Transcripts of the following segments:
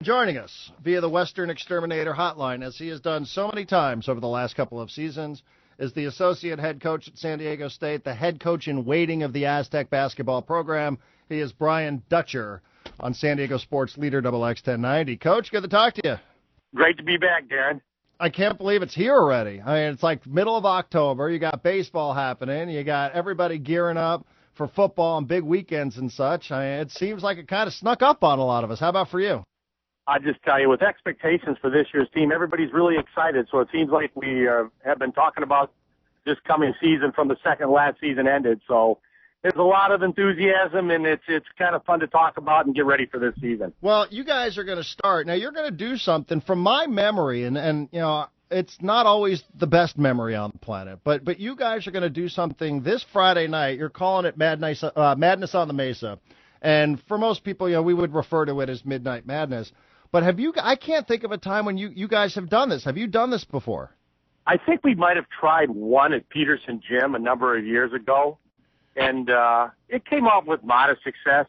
Joining us via the Western Exterminator hotline, as he has done so many times over the last couple of seasons, is the associate head coach at San Diego State, the head coach in waiting of the Aztec basketball program. He is Brian Dutcher on San Diego Sports Leader XX 1090. Coach, good to talk to you. Great to be back, Darren. I can't believe it's here already. I mean, it's like middle of October. You got baseball happening. You got everybody gearing up for football and big weekends and such. I mean, it seems like it kind of snuck up on a lot of us. How about for you? I just tell you, with expectations for this year's team, everybody's really excited. So it seems like we have been talking about this coming season from the second last season ended. So there's a lot of enthusiasm, and it's kind of fun to talk about and get ready for this season. Well, you guys are going to start. Now, you're going to do something from my memory, and you know, it's not always the best memory on the planet, but you guys are going to do something this Friday night. You're calling it Madness on the Mesa. And for most people, you know, we would refer to it as Midnight Madness. But I can't think of a time when you guys have done this. Have you done this before? I think we might have tried one at Peterson Gym a number of years ago, and it came off with modest success.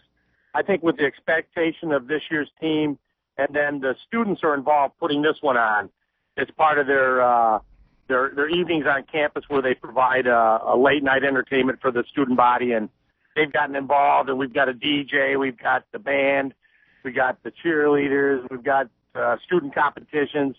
I think with the expectation of this year's team, and then the students are involved putting this one on. It's part of their evenings on campus where they provide a late night entertainment for the student body, and they've gotten involved, and we've got a DJ, we've got the band, we got the cheerleaders, we've got student competitions,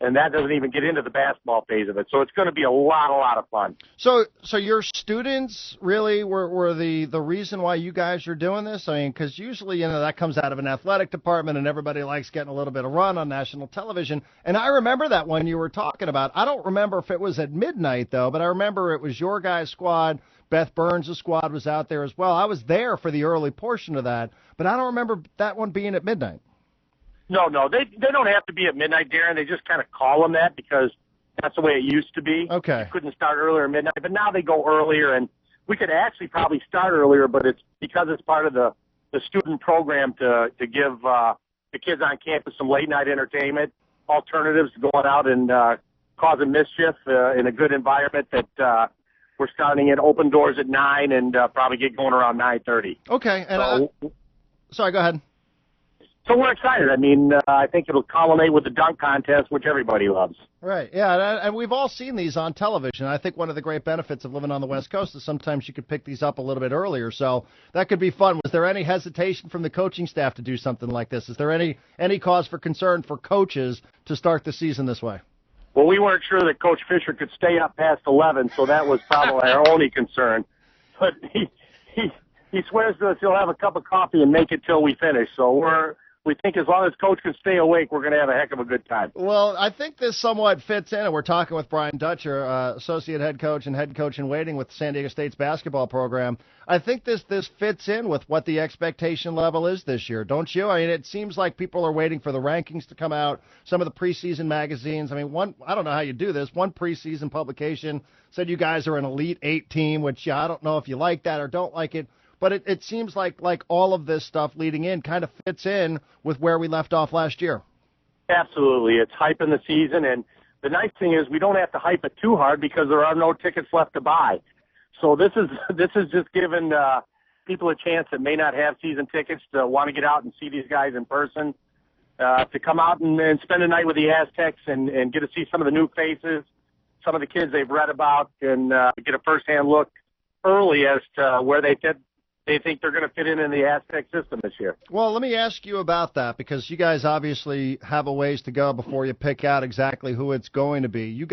and that doesn't even get into the basketball phase of it. So it's going to be a lot of fun. So your students really were the reason why you guys are doing this? I mean, because usually, you know, that comes out of an athletic department, and everybody likes getting a little bit of run on national television. And I remember that one you were talking about. I don't remember if it was at midnight, though, but I remember it was your guys' squad. Beth Burns' squad was out there as well. I was there for the early portion of that, but I don't remember that one being at midnight. No, they don't have to be at midnight, Darren. They just kind of call them that because that's the way it used to be. Okay. You couldn't start earlier at midnight, but now they go earlier, and we could actually probably start earlier, but it's because it's part of the student program to give the kids on campus some late night entertainment, alternatives to going out and causing mischief in a good environment that we're starting at open doors at 9 and probably get going around 9:30. Okay. And sorry, go ahead. So we're excited. I mean, I think it'll culminate with the dunk contest, which everybody loves. Right, yeah, and we've all seen these on television. I think one of the great benefits of living on the West Coast is sometimes you could pick these up a little bit earlier, so that could be fun. Was there any hesitation from the coaching staff to do something like this? Is there any cause for concern for coaches to start the season this way? Well, we weren't sure that Coach Fisher could stay up past 11, so that was probably our only concern. But he swears to us he'll have a cup of coffee and make it till we finish, so we think as long as Coach can stay awake, we're going to have a heck of a good time. Well, I think this somewhat fits in, and we're talking with Brian Dutcher, associate head coach and head coach in waiting with San Diego State's basketball program. I think this fits in with what the expectation level is this year, don't you? I mean, it seems like people are waiting for the rankings to come out, some of the preseason magazines. I mean, I don't know how you do this. One preseason publication said you guys are an Elite 8 team, which I don't know if you like that or don't like it. But it seems like all of this stuff leading in kind of fits in with where we left off last year. Absolutely. It's hyping the season, and the nice thing is we don't have to hype it too hard because there are no tickets left to buy. So this is just giving people a chance that may not have season tickets to want to get out and see these guys in person, to come out and spend a night with the Aztecs and get to see some of the new faces, some of the kids they've read about, and get a first-hand look early as to where they think they're going to fit in the Aztec system this year. Well, let me ask you about that because you guys obviously have a ways to go before you pick out exactly who it's going to be. You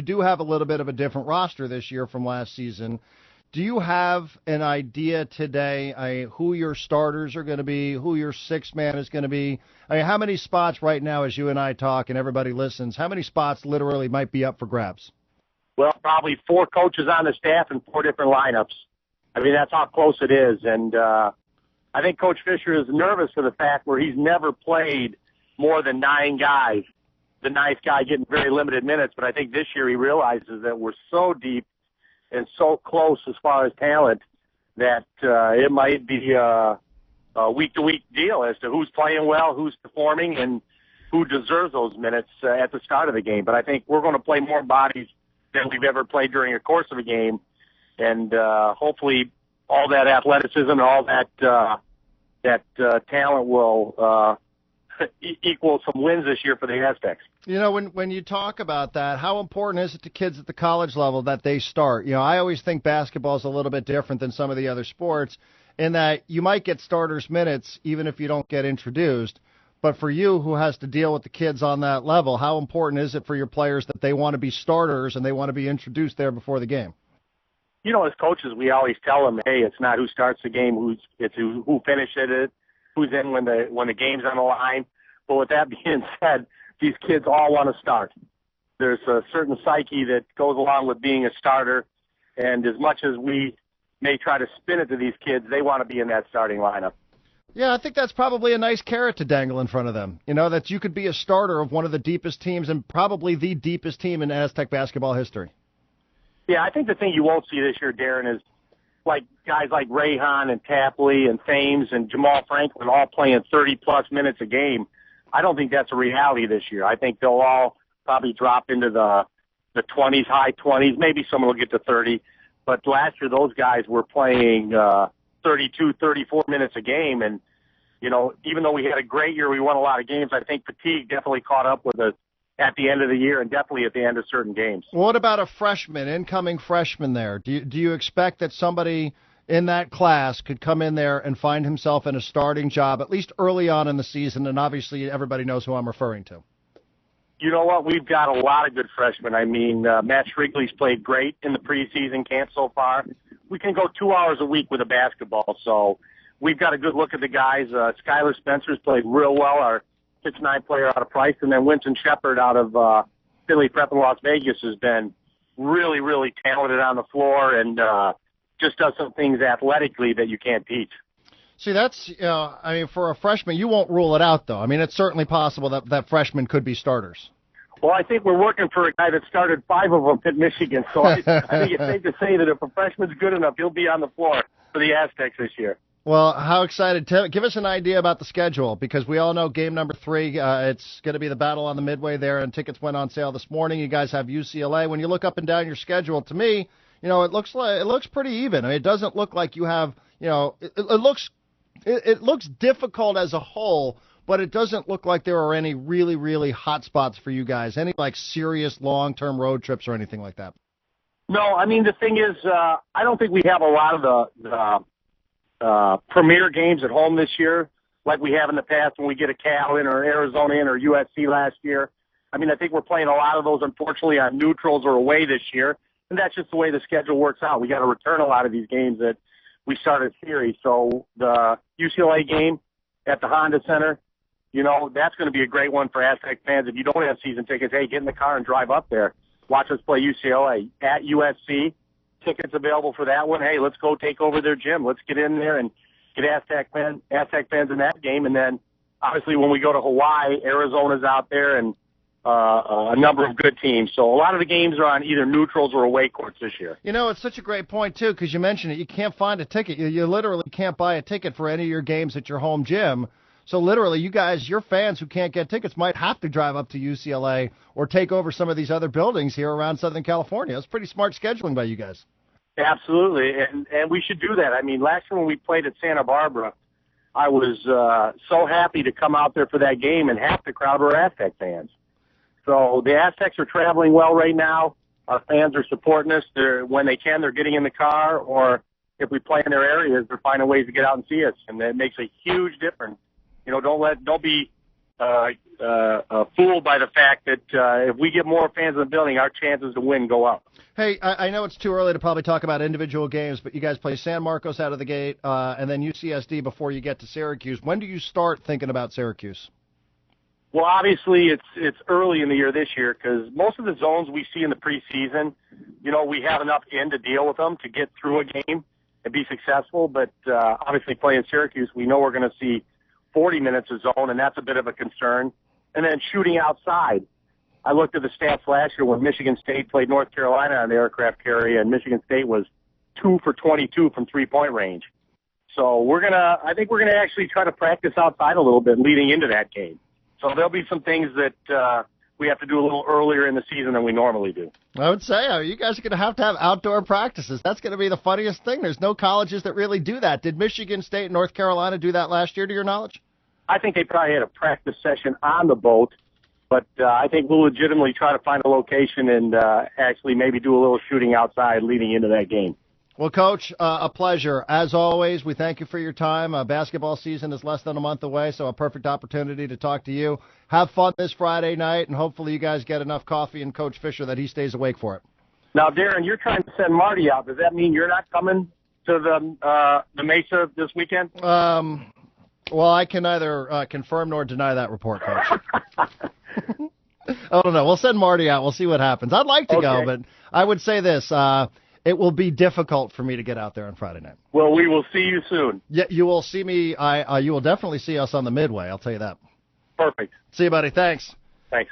do have a little bit of a different roster this year from last season. Do you have an idea today who your starters are going to be, who your sixth man is going to be? I mean, how many spots right now as you and I talk and everybody listens, how many spots literally might be up for grabs? Well, probably 4 coaches on the staff and 4 different lineups. I mean, that's how close it is. And I think Coach Fisher is nervous for the fact where he's never played more than 9 guys, the 9th guy getting very limited minutes. But I think this year he realizes that we're so deep and so close as far as talent that it might be a week-to-week deal as to who's playing well, who's performing, and who deserves those minutes at the start of the game. But I think we're going to play more bodies than we've ever played during a course of a game. And hopefully all that athleticism and all that talent will equal some wins this year for the Aztecs. You know, when you talk about that, how important is it to kids at the college level that they start? You know, I always think basketball is a little bit different than some of the other sports in that you might get starters minutes even if you don't get introduced. But for you, who has to deal with the kids on that level, how important is it for your players that they want to be starters and they want to be introduced there before the game? You know, as coaches, we always tell them, hey, it's not who starts the game, it's who finishes it, who's in when the game's on the line. But with that being said, these kids all want to start. There's a certain psyche that goes along with being a starter, and as much as we may try to spin it to these kids, they want to be in that starting lineup. Yeah, I think that's probably a nice carrot to dangle in front of them. You know, that you could be a starter of one of the deepest teams and probably the deepest team in Aztec basketball history. Yeah, I think the thing you won't see this year, Darren, is like guys like Rayhan and Tapley and Thames and Jamal Franklin all playing 30-plus minutes a game. I don't think that's a reality this year. I think they'll all probably drop into the 20s, high 20s. Maybe someone will get to 30. But last year, those guys were playing 32, 34 minutes a game. And, you know, even though we had a great year, we won a lot of games, I think fatigue definitely caught up with us at the end of the year and definitely at the end of certain games. What about a freshman, incoming freshman there? Do you expect that somebody in that class could come in there and find himself in a starting job, at least early on in the season? And obviously everybody knows who I'm referring to. You know what? We've got a lot of good freshmen. I mean, Matt Shrigley's played great in the preseason camp so far. We can go 2 hours a week with a basketball, so we've got a good look at the guys. Skylar Spencer's played real well, our 6'9" player out of Price, and then Winston Shepard out of Philly Prep in Las Vegas has been really, really talented on the floor and just does some things athletically that you can't teach. See, that's, I mean, for a freshman, you won't rule it out, though. I mean, it's certainly possible that freshmen could be starters. Well, I think we're working for a guy that started 5 of them at Michigan, so I think it's safe to say that if a freshman's good enough, he'll be on the floor for the Aztecs this year. Well, how excited? Give us an idea about the schedule, because we all know game number 3, it's going to be the battle on the Midway there, and tickets went on sale this morning. You guys have UCLA. When you look up and down your schedule, to me, you know, it looks pretty even. I mean, it doesn't look like you have, you know, it looks difficult as a whole, but it doesn't look like there are any really, really hot spots for you guys, any like serious long-term road trips or anything like that. No, I mean, the thing is, I don't think we have a lot of the premier games at home this year like we have in the past when we get a Cal in or Arizona in or USC last year. I mean, I think we're playing a lot of those, unfortunately, on neutrals or away this year, and that's just the way the schedule works out. We got to return a lot of these games that we started series. So the UCLA game at the Honda Center, you know, that's going to be a great one for Aztec fans. If you don't have season tickets, hey, get in the car and drive up there. Watch us play UCLA. At USC, tickets available for that one. Hey, let's go take over their gym. Let's get in there and get Aztec fans in that game. And then, obviously, when we go to Hawaii, Arizona's out there and a number of good teams. So a lot of the games are on either neutrals or away courts this year. You know, it's such a great point, too, because you mentioned it. You can't find a ticket. You literally can't buy a ticket for any of your games at your home gym. So literally, you guys, your fans who can't get tickets might have to drive up to UCLA or take over some of these other buildings here around Southern California. It's pretty smart scheduling by you guys. Absolutely, and we should do that. I mean, last year when we played at Santa Barbara, I was so happy to come out there for that game, and half the crowd were Aztec fans. So the Aztecs are traveling well right now. Our fans are supporting us. When they can, they're getting in the car, or if we play in their areas, they're finding ways to get out and see us, and that makes a huge difference. You know, don't be fooled by the fact that if we get more fans in the building, our chances to win go up. Hey, I know it's too early to probably talk about individual games, but you guys play San Marcos out of the gate, and then UCSD before you get to Syracuse. When do you start thinking about Syracuse? Well, obviously, it's early in the year this year because most of the zones we see in the preseason, you know, we have enough in to deal with them to get through a game and be successful. But obviously, playing Syracuse, we know we're going to see 40 minutes of zone, and that's a bit of a concern. And then shooting outside. I looked at the stats last year when Michigan State played North Carolina on the aircraft carrier, and Michigan State was 2 for 22 from three-point range. So I think we're gonna actually try to practice outside a little bit leading into that game. So there'll be some things that we have to do a little earlier in the season than we normally do. I would say you guys are going to have outdoor practices. That's going to be the funniest thing. There's no colleges that really do that. Did Michigan State and North Carolina do that last year, to your knowledge? I think they probably had a practice session on the boat, but I think we'll legitimately try to find a location and actually maybe do a little shooting outside leading into that game. Well, Coach, a pleasure. As always, we thank you for your time. Basketball season is less than a month away, so a perfect opportunity to talk to you. Have fun this Friday night, and hopefully you guys get enough coffee and Coach Fisher that he stays awake for it. Now, Darren, you're trying to send Marty out. Does that mean you're not coming to the Mesa this weekend? Well, I can neither confirm nor deny that report, Coach. I don't know. We'll send Marty out. We'll see what happens. I'd like to go, but I would say this. It will be difficult for me to get out there on Friday night. Well, we will see you soon. Yeah, you will see me. You will definitely see us on the Midway. I'll tell you that. Perfect. See you, buddy. Thanks. Thanks.